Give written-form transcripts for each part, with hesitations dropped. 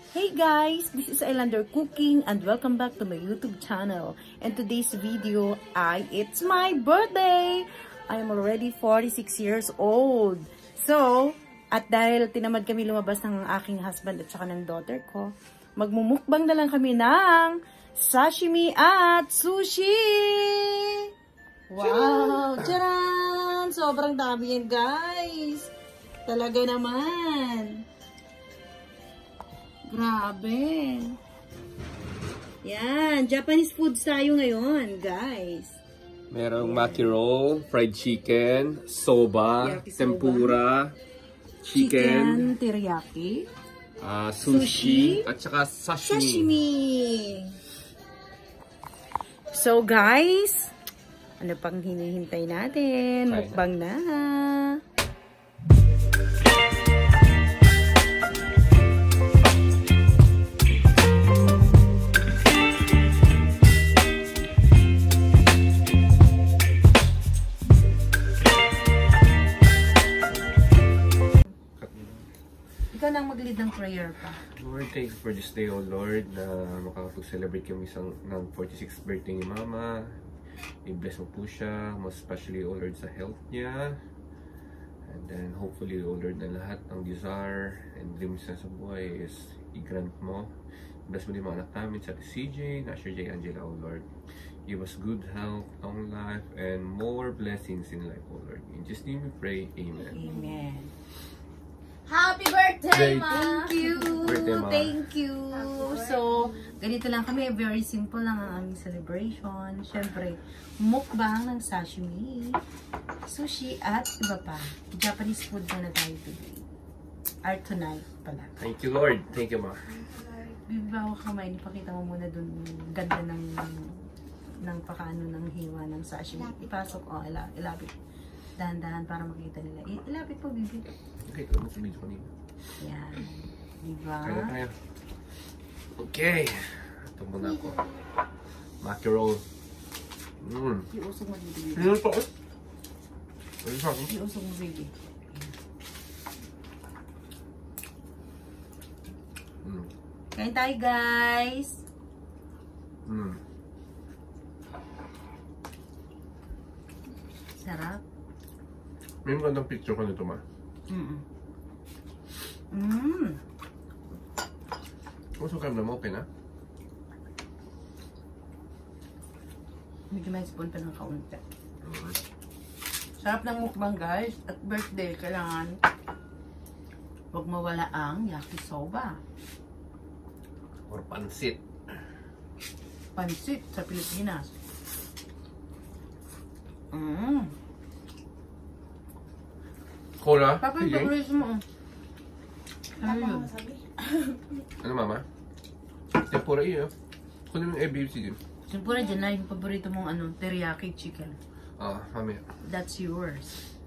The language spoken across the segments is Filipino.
Hey guys, this is Islander Cooking and welcome back to my YouTube channel. And today's video it's my birthday! I am already 46 years old. So, at dahil tinamad kami lumabas ng aking husband at saka ng daughter ko, magmumukbang na lang kami ng sashimi at sushi! Wow! Tcharan! Sobrang dami yan guys! Talaga naman! Grabe. Yan. Japanese foods tayo ngayon, guys. Merong maki roll, fried chicken, soba, tempura, chicken teriyaki, sushi, at saka sashimi. So, guys, ano pang hinihintay natin? Mukbang na. Ikaw nang mag-lead ng prayer pa. Lord, thank you for this day, O Lord, na makakapag-celebrate kami ng 46th birthday ni Mama. I-bless mo po siya, most especially, O Lord, sa health niya. And then, hopefully, O Lord, na lahat ng desire and dreams niya sa buhay is i-grant mo. Bless mo din mga anak namin sa CJ, Nasher J. Angela, O Lord. Give us good health, long life, and more blessings in life, O Lord. In Jesus' name we pray, Amen. Amen. Happy birthday, Ma! Thank you! Birthday, Ma. Thank you! So, ganito lang kami. Very simple lang ang aming celebration. Siyempre, mukbang ng sashimi, sushi, at iba pa. Japanese food na tayo today. Or tonight pala. Thank you, Lord. Thank you, Ma. Bibawa kamay, ipakita mo muna dun ganda ng pakaano ng hiwa ng sashimi. Ipasok, ilapit. Dahan-dahan para makita nila. Ilapit po, bibi. Okay, ito mo sa video kanina. Yan. Diba? Kaya tayo. Okay. Ito muna ako. Maki roll. Iusog mo dito, bibi. Ano pa? Ano sa akin? Iusog mo, bibi. Kain tayo, guys. Sarap. May magandang picture ko nito, Ma. Kung sukam na mo, okay na? Medyo may spoon pa ng kaunti. Sarap ng mukbang, guys. At birthday, kailangan huwag mawala ang yakisoba. Or pansit. Pansit sa Pilipinas. Cola? Papa, Sige. paborito mo. Ano yun? Ano, Mama? Tempura iyo. Kunin mo yung ABCD. Siyempre, dyan na yung paborito mong teriyaki chicken. Mamaya. That's yours.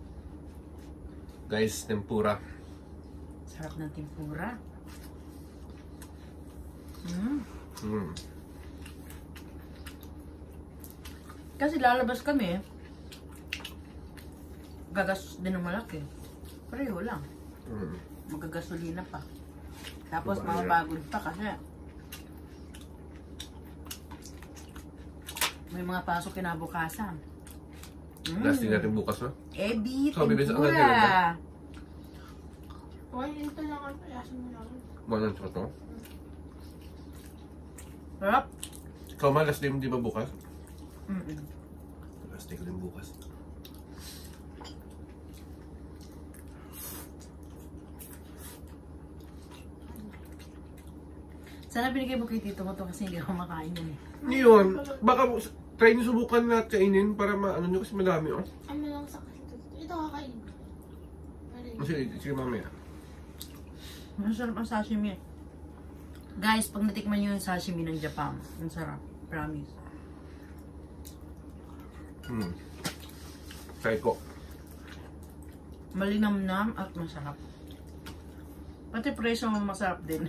Guys, tempura. Sarap ng tempura. Kasi lalabas kami, gagas din ng malaki. Pareho lang. Magagasolina pa. Tapos mapapagod pa kasi may mga pasok kinabukasan. Last thing natin bukas, no? Ebi, So, bilis ang tempura. Uy, ito lang ang payasin mo lang. Walang to. Sarap. Ikaw, Ma, last day mo di ba bukas? Last day ko din bukas. Sana binigay mo kay tito mo to kasi hindi ako makain yun eh. Yun, baka try niyo subukan na kainin para maano nyo kasi madami, oh. Ano lang sa kasi ito kakain. Sige, mamaya. Masarap ang sashimi. Guys, pag natikman nyo yung sashimi ng Japan, ang sarap. Promise. Try ko. Malinamnam at masarap. Pati presyo masarap din.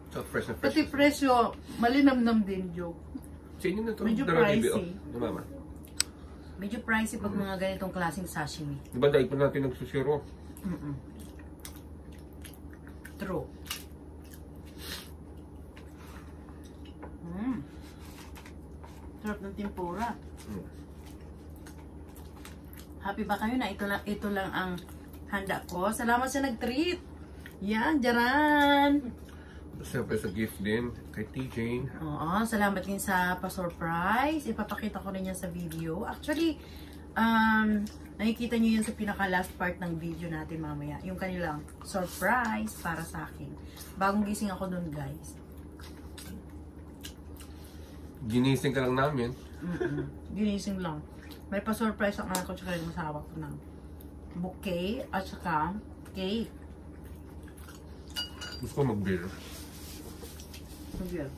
So fresh na fresh. Pati presyo, malinamnam din, joke. Sa inyo na to. Medyo Dalawa pricey. TV, oh. Mama. Medyo pricey pag mga ganitong klaseng sashimi. Diba dahil pa natin nagsusiro? True. Sarap ng tempura. Mm. Happy ba kayo na ito lang ang handa ko? Salamat sa nag-treat. Yan, Jaran. Siyempre sa gift din kay TJ. Oo, salamat din sa pa-surprise. Ipapakita ko rin yan sa video. Actually, nakikita nyo yan sa pinaka-last part ng video natin mamaya. Yung kanilang surprise para sa akin. Bagong gising ako dun, guys. Ginising ka lang namin. Ginising lang. May pa-surprise ang anak ko tsaka yung asawa ko ng bouquet at saka cake. Gusto ko mag-beer. Okay.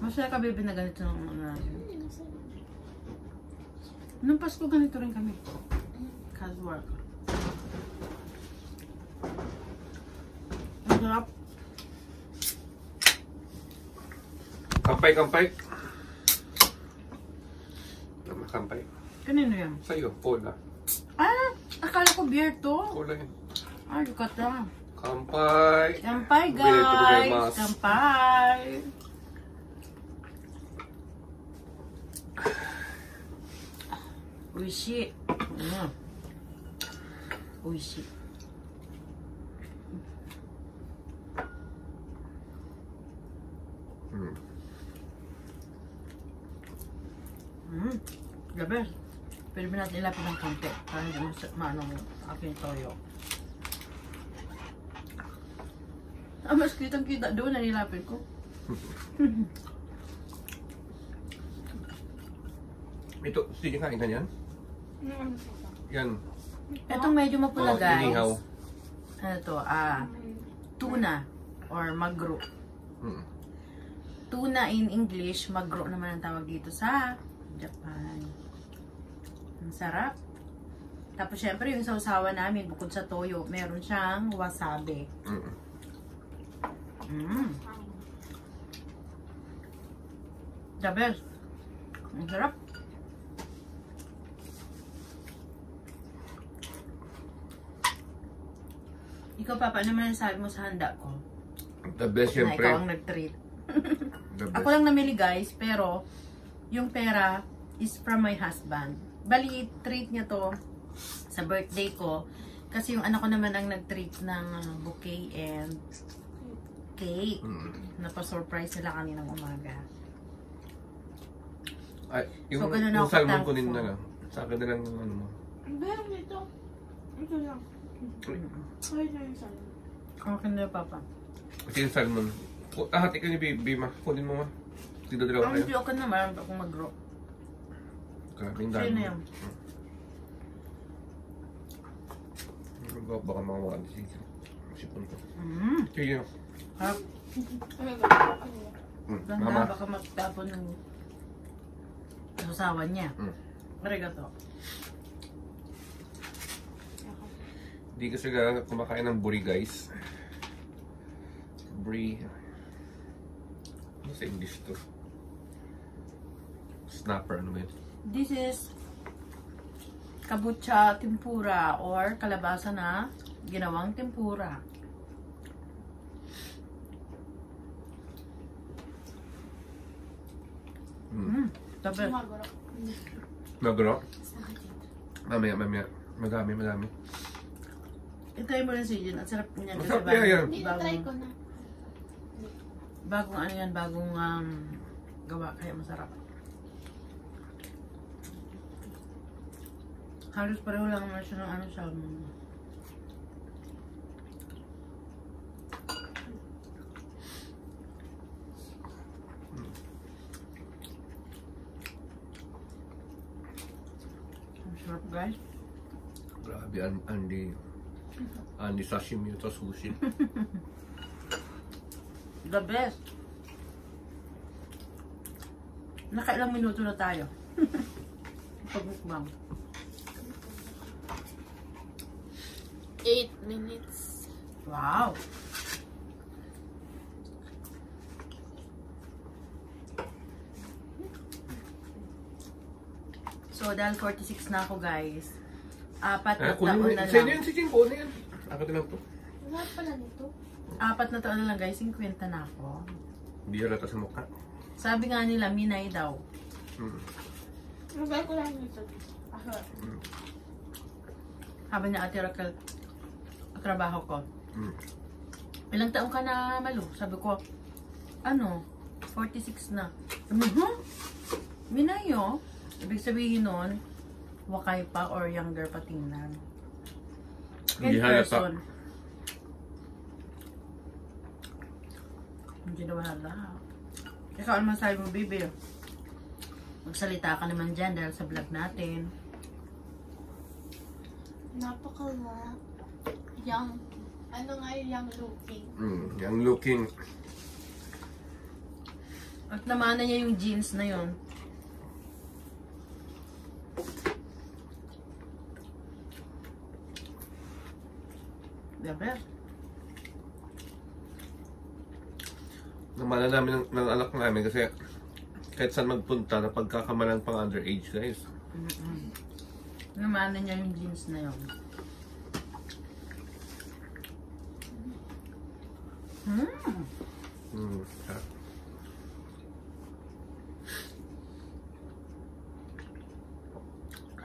Masaya ka, baby, na ganito ng mga natin. Nung Pasko, ganito rin kami. Casual. Ang sarap. Kampay, kampay. Kampay. Kanino yan? Sa'yo, cola. Ah! Akala ko beer to. Cola yun. Ay, lukata. Kampay. Kampay, Obrigado, guys! gozaimasu. Kampay! Oishi. Oishi. Gabi. Pwede ba natin ilapit ng konti para hindi maano mo aking toyo. Mas kitang-kita doon na nilapit ko. Ito, sige kain ka niyan? Yan. Itong medyo mapula, guys. Inihaw. Ano to? Tuna or magro. Tuna in English, magro naman ang tawag dito sa Japan. Ang sarap. Tapos syempre yung sausawa namin bukod sa toyo, meron siyang wasabi. The best. Ang sarap. Ikaw, Papa, ano naman sabi mo sa handa ko? The best, Na syempre. ikaw ang nag-treat. The best. Ako lang namili, guys, pero yung pera is from my husband. Bali, treat niya to sa birthday ko kasi yung anak ko naman ang nag-treat ng bouquet and cake. Napa-surprise nila kaninang umaga. Ay, yung, So, ganun yung ako salmon thankful. kunin na lang. Sa akin na lang yung ano mo. Meron dito. Ito lang. Ay, na yung salad. Okay na, Papa. Kasi yung salmon. Hati ka ni Bima. Kunin mo ma. Dito dalawa Ang kayo. joke na, marami akong mag-grow. Grabe yung Sino dami. yan? Baka makawa si sipon ko. Sige. Harap. Mama. Ganda, baka magtapon ng usawan niya. Arigato. Hindi kasi kumakain ng buri, guys. Buri. Ano sa English to? Snapper, ano ba yun? This is kabucha tempura or kalabasa na ginawang tempura. Tabi. Magoro. Magro? Mamaya. Madami. Itry mo rin si Jun. Ang sarap niyan. kasi Masarap kaya yan. Hindi na-try ko na. Bagong ano yan, bagong gawa. Kaya masarap. Halos pareho lang naman siya ng ano salmon. Ang sarap, guys. Grabe, Andy sashimi ito, sushi. The best. Nakailang minuto na tayo. Pagmukbang. 8 minutes. Wow! So, dahil 46 na ako, guys. 4 na taon na Sa'yo lang. yun, si Jim, kunin yan. Ako na lang to. Lahat pala nito. 4 na taon na lang, guys. 50 na ako. Hindi halata sa mukha. Sabi nga nila, Minay daw. Nagay ko lang dito. Sabi niya, Ate Raquel, trabaho ko. Ilang taong ka na, Malu? Sabi ko, 46 na. Sabi, Minay, oh. Ibig sabihin nun, wakay pa or younger pa tingnan. In Hindi halata. person. Hindi na halata. Ikaw, ano masabi mo, baby? Magsalita ka naman dyan dahil sa vlog natin. Napaka young. Ano nga yung young looking? Young looking. At namanan niya yung jeans na yun. Diba? Namana namin ng anak namin kasi kahit saan magpunta na pagkakamalan pang underage guys. Namanan niya yung jeans na yun.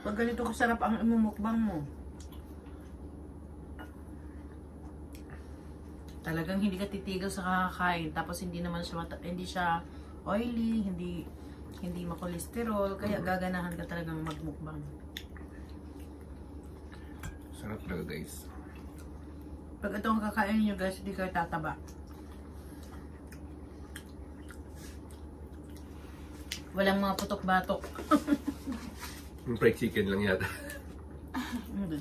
Pag ganito kasarap ang imumukbang mo, talagang hindi ka titigil sa kakakain, tapos hindi naman siya hindi siya oily, hindi makolesterol, kaya gaganahan ka talagang magmukbang. Sarap talaga guys. Pag ito ang kakainin nyo guys, hindi kayo tataba. Walang mga putok-batok. Yung fried chicken lang yata.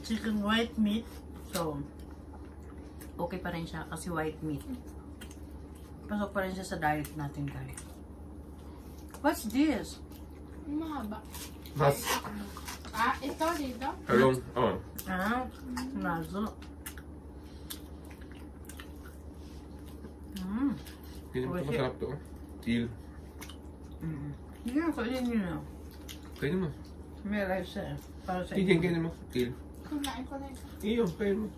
Chicken white meat. So, okay pa rin siya kasi white meat. Pasok pa rin siya sa diet natin guys. What's this? Mahaba. Mas. Ito dito? Hello. Nazo. Hindi mo ito masarap to. Il. Hindi na, kainin nyo na. Kainin mo. May rice eh. Para sa Hindi, kainin mo. Il. Kumain ko na ito. Iyo, kainin mo.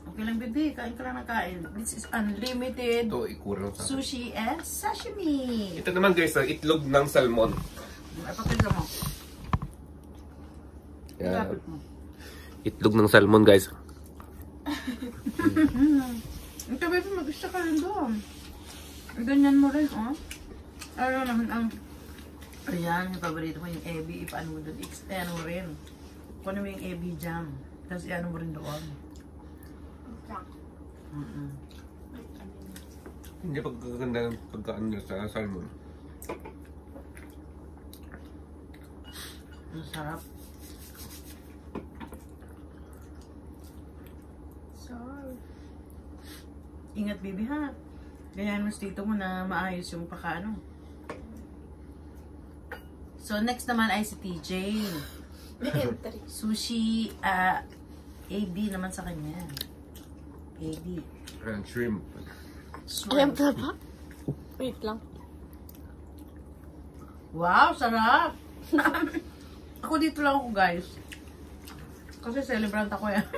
Okay lang, baby. Kain ka lang ng kain. This is unlimited Ito, ikura lang sa akin. sushi and sashimi. Ito naman guys, ang itlog ng salmon. Ay, pakita mo. Yan. Lapit mo. Itlog ng salmon guys. Ito, baby, mag-isa ka rin doon. Ganyan mo rin, oh. Ano naman ang... Ayan, yung paborito mo, yung ebi. Ipaano mo doon. Ano mo rin. Kunin mo yung ebi jam. Tapos iano mo rin doon. Hindi pagkaganda ng pagkaan nila sa salmon. Ang sarap. Sorry. Ingat, baby, ha? Ganyan mo tito mo na maayos yung pakaano. So, next naman ay si TJ. The entry. Sushi, AB naman sa kanya. AB. And shrimp. Alam ka ba? Wait lang. Wow, sarap! Ako dito lang ako, guys. Kasi celebrant ako yan.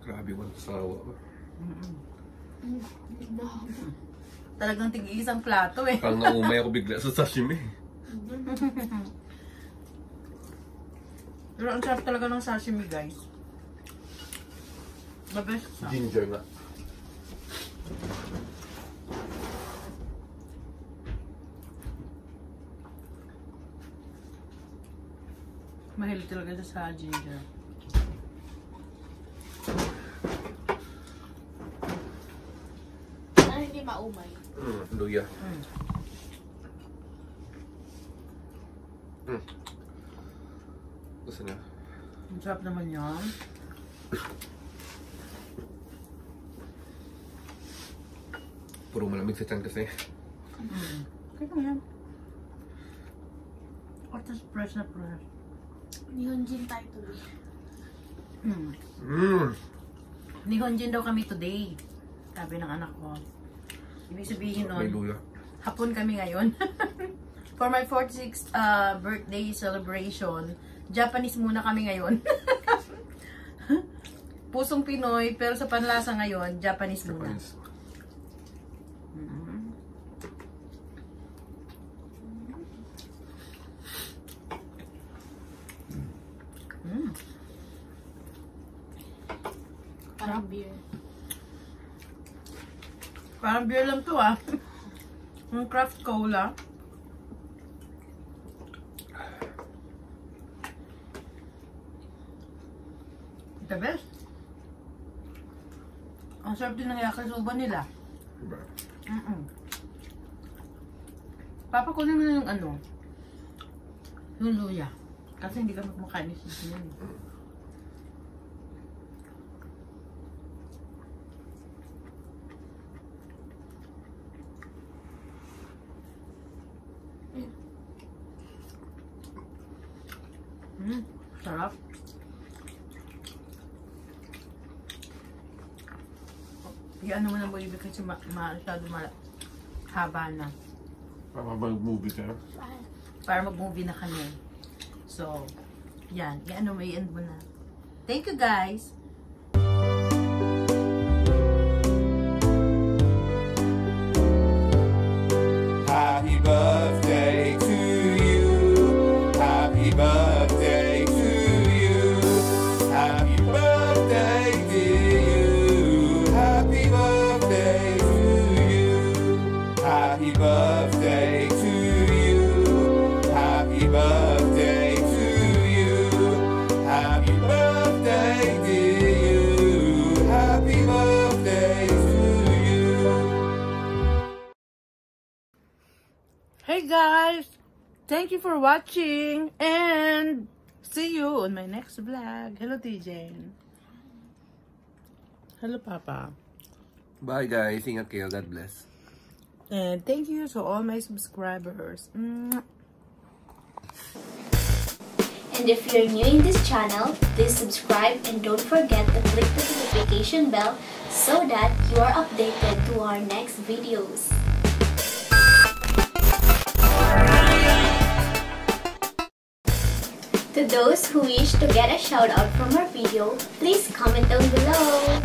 Grabe, walang sawa. Talagang tig-iisang plato eh. Parang naumay ako bigla sa sashimi. Pero ang sarap talaga ng sashimi, guys. The best siya. Ginger nga. Mahilig talaga siya sa ginger. Ano hindi maumay? Luya. Gusto niya. Ang sarap naman yan. Puro malamig sa tiyan kasi. Okay lang yan. What is fresh na fresh? Nihonjin tayo tuloy. Nihonjin daw kami today. Sabi ng anak ko. Ibig sabihin May nun, luya. hapon kami ngayon. For my 46th birthday celebration, Japanese muna kami ngayon. Pusong Pinoy, pero sa panlasa ngayon, Japanese muna. Japanese. Parang beer. Parang beer lang to ah. Yung craft cola. The best. Ang sarap din ng yakisoba nila. Diba? Papa, kunin mo na yung ano. Yung luya. Kasi hindi ka magmakain ni Sisi yan. Sarap. Iyan naman ang ibig kasi masyado haba na. Para mag-movie ka? Para mag-movie na kami. So, yan. Iyan mo, i-end mo na. Thank you guys! Happy birthday to you. Happy birthday to you. Happy birthday to you. Happy birthday to you. Happy birthday to you. Happy birthday to you. Happy birthday to you. Happy birthday to you. Hey guys! Thank you for watching and see you on my next vlog. Hello TJ. Hello Papa. Bye guys. Ingat kayo. God bless. And thank you to all my subscribers. And if you're new in this channel, please subscribe and don't forget to click the notification bell so that you are updated to our next videos. To those who wish to get a shout out from our video, please comment down below.